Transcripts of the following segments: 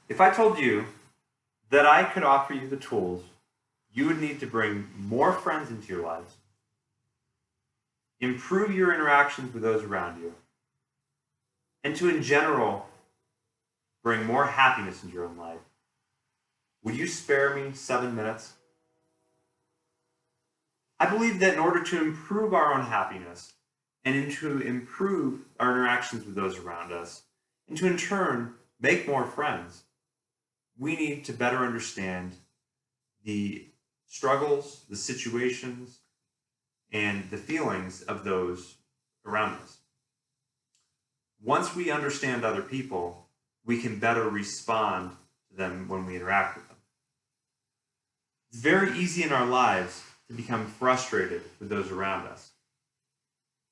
If I told you that I could offer you the tools you would need to bring more friends into your lives, improve your interactions with those around you, and to, in general, bring more happiness into your own life, would you spare me 7 minutes? I believe that in order to improve our own happiness and to improve our interactions with those around us, and to in turn make more friends, we need to better understand the struggles, the situations, and the feelings of those around us. Once we understand other people, we can better respond to them when we interact with them. It's very easy in our lives to become frustrated with those around us.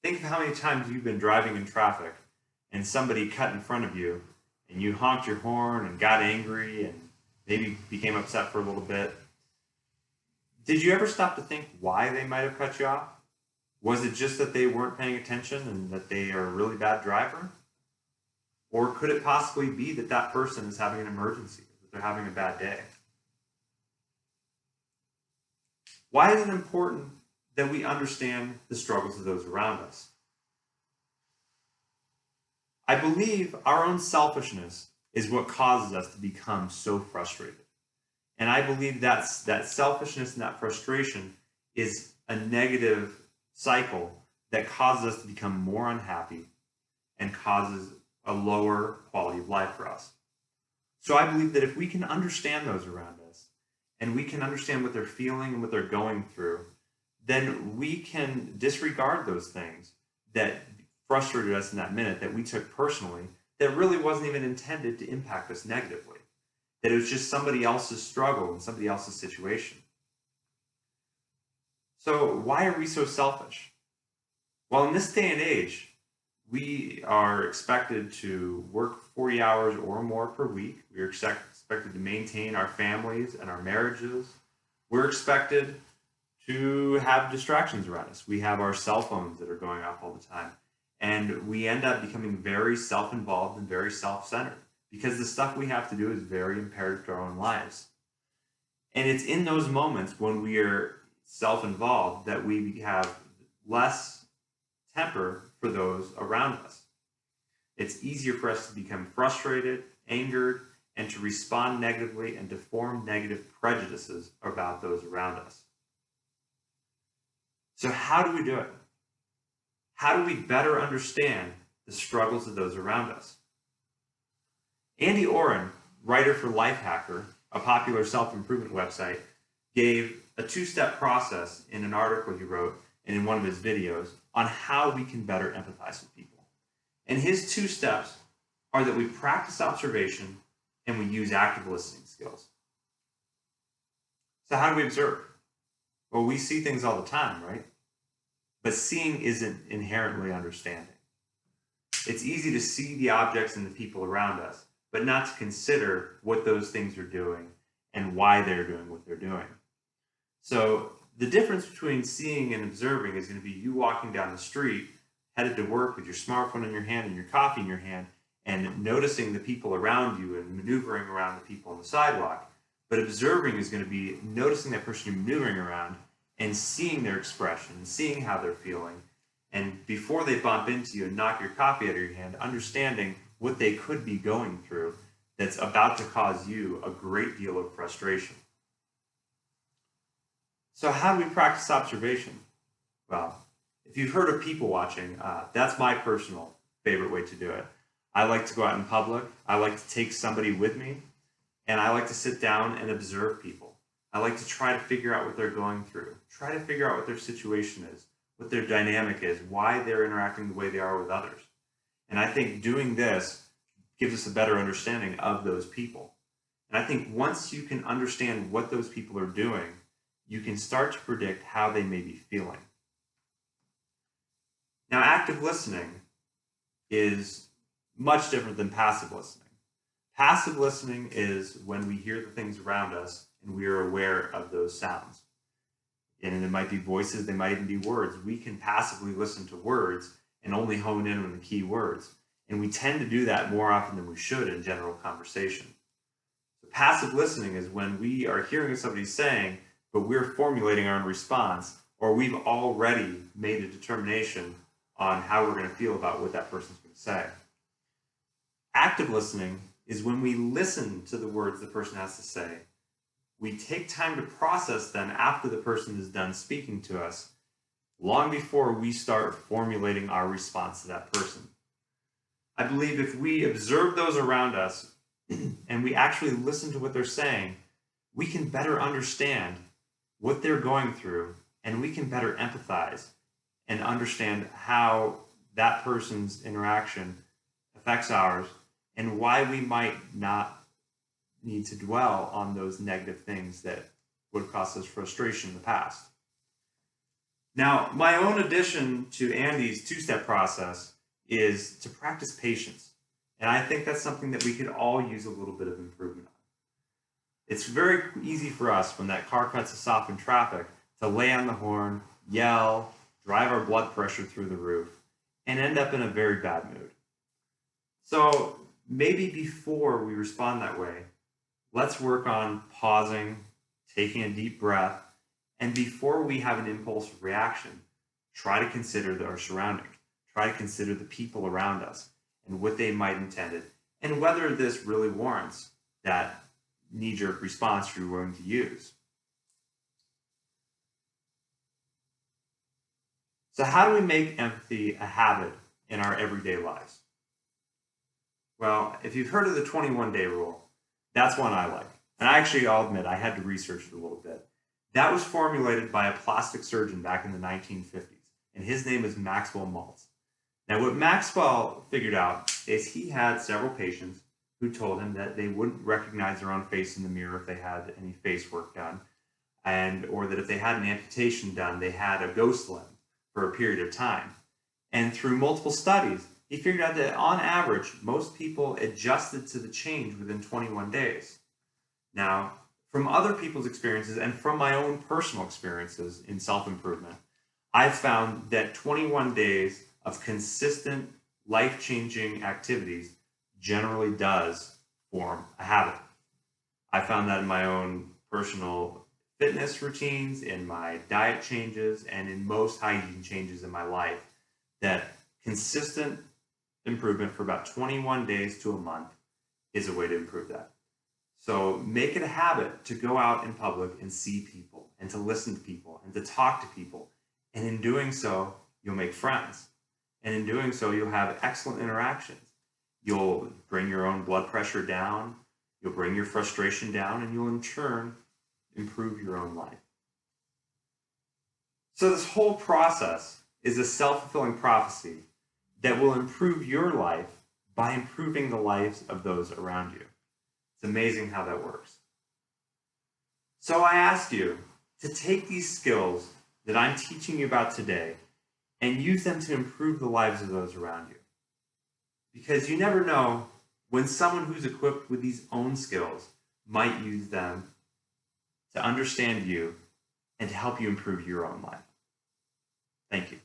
Think of how many times you've been driving in traffic and somebody cut in front of you and you honked your horn and got angry and maybe became upset for a little bit. Did you ever stop to think why they might have cut you off? Was it just that they weren't paying attention and that they are a really bad driver? Or could it possibly be that that person is having an emergency, that they're having a bad day? Why is it important that we understand the struggles of those around us? I believe our own selfishness is what causes us to become so frustrated. And I believe that selfishness and that frustration is a negative cycle that causes us to become more unhappy and causes a lower quality of life for us. So I believe that if we can understand those around us and we can understand what they're feeling and what they're going through, then we can disregard those things that frustrated us in that minute, that we took personally, that really wasn't even intended to impact us negatively. That it was just somebody else's struggle and somebody else's situation. So why are we so selfish? Well, in this day and age, we are expected to work 40 hours or more per week. We're expected to maintain our families and our marriages. We're expected to have distractions around us. We have our cell phones that are going off all the time. And we end up becoming very self-involved and very self-centered because the stuff we have to do is very imperative to our own lives. And it's in those moments when we are self-involved that we have less temper for those around us. It's easier for us to become frustrated, angered, and to respond negatively and to form negative prejudices about those around us. So how do we do it? How do we better understand the struggles of those around us? Andy Oren, writer for Lifehacker, a popular self-improvement website, gave a two-step process in an article he wrote and in one of his videos on how we can better empathize with people. And his two steps are that we practice observation and we use active listening skills. So how do we observe? Well, we see things all the time, right? But seeing isn't inherently understanding. It's easy to see the objects and the people around us, but not to consider what those things are doing and why they're doing what they're doing. So the difference between seeing and observing is going to be you walking down the street, headed to work with your smartphone in your hand and your coffee in your hand, and noticing the people around you and maneuvering around the people on the sidewalk. But observing is going to be noticing that person you're maneuvering around and seeing their expression, and seeing how they're feeling, and before they bump into you and knock your coffee out of your hand, understanding what they could be going through that's about to cause you a great deal of frustration. So how do we practice observation? Well, if you've heard of people watching, that's my personal favorite way to do it. I like to go out in public, I like to take somebody with me, and I like to sit down and observe people. I like to try to figure out what they're going through, try to figure out what their situation is, what their dynamic is, why they're interacting the way they are with others. And I think doing this gives us a better understanding of those people. And I think once you can understand what those people are doing, you can start to predict how they may be feeling. Now, active listening is much different than passive listening. Passive listening is when we hear the things around us and we are aware of those sounds. And it might be voices, they might even be words. We can passively listen to words and only hone in on the key words. And we tend to do that more often than we should in general conversation. Passive listening is when we are hearing what somebody's saying, but we're formulating our own response, or we've already made a determination on how we're going to feel about what that person's going to say. Active listening is when we listen to the words the person has to say. We take time to process them after the person is done speaking to us, long before we start formulating our response to that person. I believe if we observe those around us and we actually listen to what they're saying, we can better understand what they're going through, and we can better empathize and understand how that person's interaction affects ours and why we might not need to dwell on those negative things that would have caused us frustration in the past. Now, my own addition to Andy's two-step process is to practice patience. And I think that's something that we could all use a little bit of improvement on. It's very easy for us when that car cuts us off in traffic to lay on the horn, yell, drive our blood pressure through the roof, and end up in a very bad mood. So maybe before we respond that way, let's work on pausing, taking a deep breath, and before we have an impulsive reaction, try to consider our surroundings. Try to consider the people around us and what they might intend, and whether this really warrants that knee-jerk response you're willing to use. So how do we make empathy a habit in our everyday lives? Well, if you've heard of the 21-day rule, that's one I like. And I'll admit, I had to research it a little bit. That was formulated by a plastic surgeon back in the 1950s, and his name is Maxwell Maltz. Now, what Maxwell figured out is he had several patients who told him that they wouldn't recognize their own face in the mirror if they had any face work done, or that if they had an amputation done, they had a ghost limb for a period of time. And through multiple studies, he figured out that on average, most people adjusted to the change within 21 days. Now, from other people's experiences and from my own personal experiences in self-improvement, I've found that 21 days of consistent, life-changing activities generally does form a habit. I found that in my own personal fitness routines, in my diet changes, and in most hygiene changes in my life, that consistent improvement for about 21 days to a month is a way to improve that. So make it a habit to go out in public and see people, and to listen to people, and to talk to people. And in doing so, you'll make friends. And in doing so, you'll have excellent interactions. You'll bring your own blood pressure down, you'll bring your frustration down, and you'll in turn improve your own life. So this whole process is a self-fulfilling prophecy that will improve your life by improving the lives of those around you. It's amazing how that works. So I ask you to take these skills that I'm teaching you about today and use them to improve the lives of those around you. Because you never know when someone who's equipped with these own skills might use them to understand you and to help you improve your own life. Thank you.